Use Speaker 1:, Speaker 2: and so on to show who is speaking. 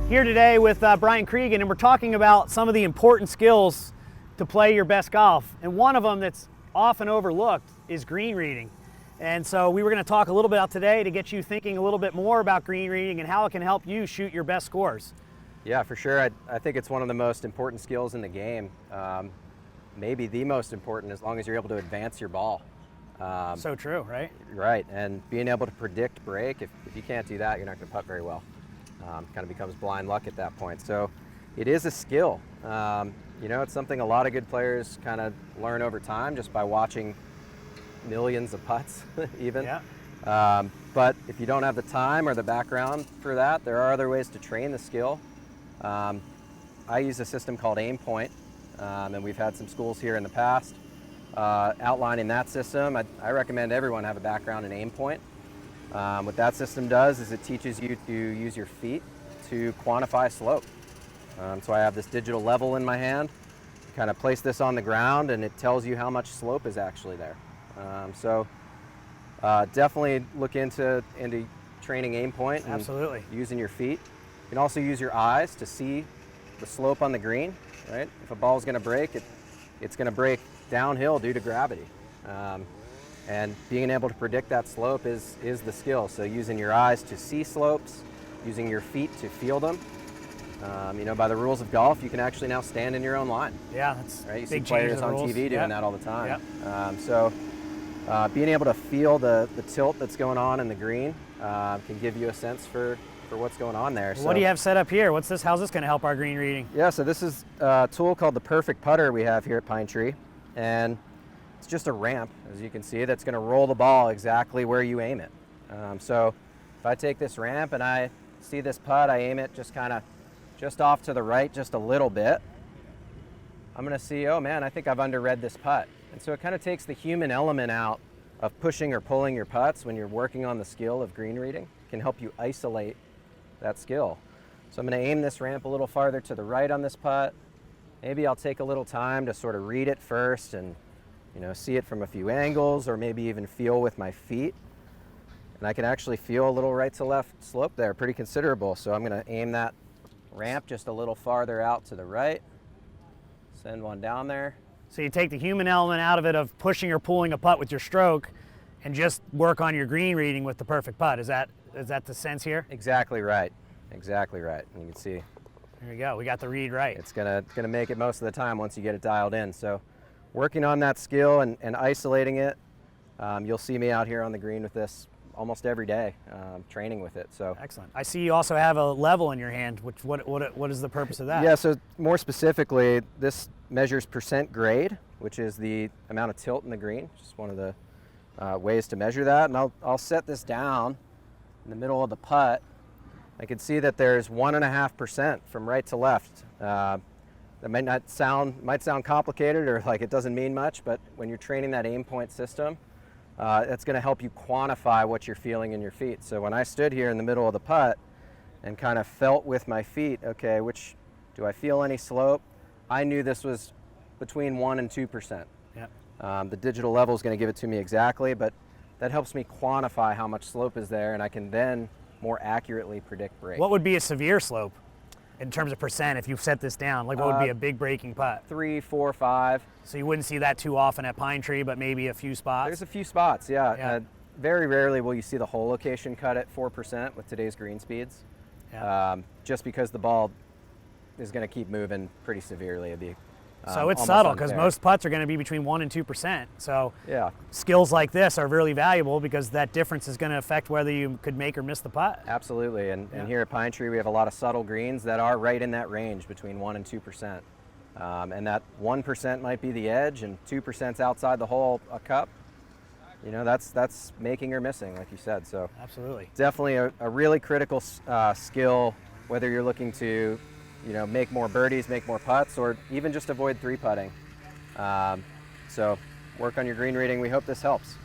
Speaker 1: Here today with Brian Cregan, and we're talking about some of the important skills to play your best golf. And one of them that's often overlooked is green reading. And so we were going to talk a little bit about today to get you thinking a little bit more about green reading and how it can help you shoot your best scores.
Speaker 2: Yeah, for sure. I think it's one of the most important skills in the game. Maybe the most important, as long as you're able to advance your ball.
Speaker 1: So true, right?
Speaker 2: Right, and being able to predict break, if you can't do that, you're not going to putt very well. Kind of becomes blind luck at that point. So it is a skill. It's something a lot of good players kind of learn over time just by watching millions of putts even.
Speaker 1: Yeah.
Speaker 2: But if you don't have the time or the background for that, there are other ways to train the skill. I use a system called Aimpoint, and we've had some schools here in the past outlining that system. I recommend everyone have a background in Aimpoint. What that system does is it teaches you to use your feet to quantify slope. So I have this digital level in my hand, kind of place this on the ground, and it tells you how much slope is actually there. Definitely look into training Aimpoint and
Speaker 1: Absolutely.
Speaker 2: using your feet. You can also use your eyes to see the slope on the green, right? If a ball is going to break, it's going to break downhill due to gravity. And being able to predict that slope is the skill. So using your eyes to see slopes, using your feet to feel them. By the rules of golf, you can actually now stand in your own line.
Speaker 1: Yeah, that's
Speaker 2: right. You
Speaker 1: big
Speaker 2: see players
Speaker 1: change in
Speaker 2: on
Speaker 1: the rules.
Speaker 2: TV doing
Speaker 1: Yep.
Speaker 2: that all the time.
Speaker 1: Yep.
Speaker 2: Being able to feel the tilt that's going on in the green can give you a sense for what's going on there.
Speaker 1: What do you have set up here? What's this? How's this going to help our green reading?
Speaker 2: Yeah, so this is a tool called the Perfect Putter we have here at Pine Tree, and it's just a ramp, as you can see, that's going to roll the ball exactly where you aim it. So if I take this ramp and I see this putt, I aim it just off to the right just a little bit, I'm going to see, oh man, I think I've underread this putt. And so it kind of takes the human element out of pushing or pulling your putts when you're working on the skill of green reading. It can help you isolate that skill. So I'm going to aim this ramp a little farther to the right on this putt. Maybe I'll take a little time to sort of read it first and see it from a few angles, or maybe even feel with my feet. And I can actually feel a little right to left slope there, pretty considerable. So I'm going to aim that ramp just a little farther out to the right. Send one down there.
Speaker 1: So you take the human element out of it of pushing or pulling a putt with your stroke and just work on your green reading with the perfect putt. Is that the sense here?
Speaker 2: Exactly right. Exactly right. And you can see
Speaker 1: There we go. We got the read right.
Speaker 2: it's gonna make it most of the time once you get it dialed in. So working on that skill and isolating it, you'll see me out here on the green with this almost every day, training with it. So
Speaker 1: Excellent. I see you also have a level in your hand. What is the purpose of that?
Speaker 2: yeah, so more specifically, this measures percent grade, which is the amount of tilt in the green. Just one of the ways to measure that. And I'll set this down in the middle of the putt. I can see that there's 1.5% from right to left. That might sound complicated or like it doesn't mean much, but when you're training that Aimpoint system, it's going to help you quantify what you're feeling in your feet. So when I stood here in the middle of the putt and kind of felt with my feet, okay, do I feel any slope? I knew this was between 1 and 2%.
Speaker 1: Yep.
Speaker 2: The digital level is going to give it to me exactly, but that helps me quantify how much slope is there, and I can then more accurately predict break.
Speaker 1: What would be a severe slope in terms of percent if you set this down? Like what would be a big breaking putt?
Speaker 2: 3, 4, 5.
Speaker 1: So you wouldn't see that too often at Pine Tree, but maybe a few spots?
Speaker 2: There's a few spots, yeah.
Speaker 1: Yeah.
Speaker 2: Very rarely will you see the hole location cut at 4% with today's green speeds.
Speaker 1: Yeah.
Speaker 2: Just because the ball is going to keep moving pretty severely. It'd be,
Speaker 1: So it's
Speaker 2: almost
Speaker 1: subtle because
Speaker 2: unfair.
Speaker 1: most putts are going to be between 1 and 2%. So
Speaker 2: Yeah,
Speaker 1: skills like this are really valuable because that difference is going to affect whether you could make or miss the putt.
Speaker 2: absolutely. And
Speaker 1: Yeah.
Speaker 2: here at Pine Tree, we have a lot of subtle greens that are right in that range between 1 and 2%. And that 1% might be the edge, and 2%'s outside the hole, a cup. That's making or missing, like you said. So
Speaker 1: Absolutely.
Speaker 2: definitely a really critical skill, whether you're looking to, make more birdies, make more putts, or even just avoid 3-putting. So work on your green reading. We hope this helps.